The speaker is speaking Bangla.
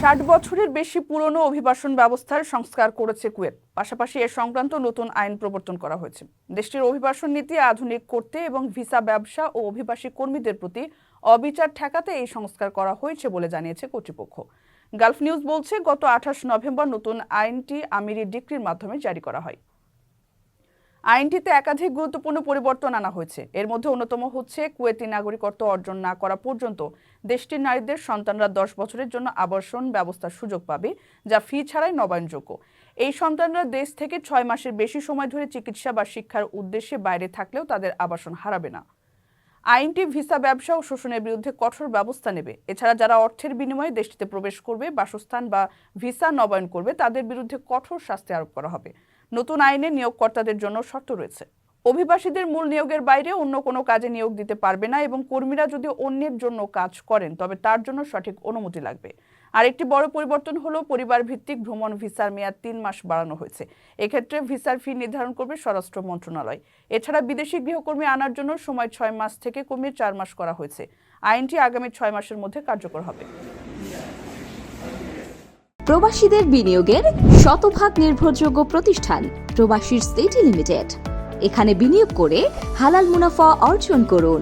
60 বছরের বেশি পুরনো অভিবাসন ব্যবস্থার সংস্কার করেছে কুয়েত। পাশাপাশি এ সংক্রান্ত নতুন আইন প্রবর্তন করা হয়েছে। দেশটির অভিবাসন নীতি আধুনিক করতে এবং ভিসা ব্যবসা ও অভিবাসী কর্মীদের প্রতি অবিচার ঠেকাতে এই সংস্কার করা হয়েছে বলে জানিয়েছে কর্তৃপক্ষ। গালফ নিউজ বলছে, গত 28 নভেম্বর নতুন আইনটি আমিরি ডিক্রির মাধ্যমে জারি করা হয়। আইনটিতে একাধিক গুরুত্বপূর্ণ পরিবর্তন আনা হয়েছে। এর মধ্যে অন্যতম হচ্ছে, কুয়েতি নাগরিকত্ব অর্জন না করা পর্যন্ত দেশটির নারীদের সন্তানরা 10 বছরের জন্য আবাসন ব্যবস্থার সুযোগ পাবে, যা ফি ছাড়াই নবায়নযোগ্য। এই সন্তানরা দেশ থেকে 6 মাসের বেশি সময় ধরে চিকিৎসা বা শিক্ষার উদ্দেশ্যে বাইরে থাকলেও তাদের আবাসন হারাবে না। আইনটি ভিসা ব্যবসা ও শোষণের বিরুদ্ধে কঠোর ব্যবস্থা নেবে। এছাড়া যারা অর্থের বিনিময়ে দেশটিতে প্রবেশ করবে, বাসস্থান বা ভিসা নবায়ন করবে, তাদের বিরুদ্ধে কঠোর শাস্তি আরোপ করা হবে। নতুন আইনে নিয়োগকর্তাদের জন্য শর্ত রয়েছে। অভিবাসীদের মূল নিয়োগের বাইরে অন্য কোনো কাজে নিয়োগ দিতে পারবে না এবং কর্মীরা যদি অন্যের জন্য কাজ করেন তবে তার জন্য সঠিক অনুমতি লাগবে। আরেকটি বড় পরিবর্তন হলো, পরিবার ভিত্তিক ভ্রমণ ভিসার মেয়াদ 3 মাস বাড়ানো হয়েছে। এক্ষেত্রে ভিসার ফি নির্ধারণ করবে স্বরাষ্ট্র মন্ত্রণালয়। এছাড়া বিদেশি গৃহকর্মী আনার জন্য সময় 6 মাস থেকে কমিয়ে 4 মাস করা হয়েছে। আইনটি আগামী 6 মাসের মধ্যে কার্যকর হবে। প্রবাসীদের বিনিয়োগের শতভাগ নির্ভরযোগ্য প্রতিষ্ঠান প্রবাসী সিটি লিমিটেড। এখানে বিনিয়োগ করে হালাল মুনাফা অর্জন করুন।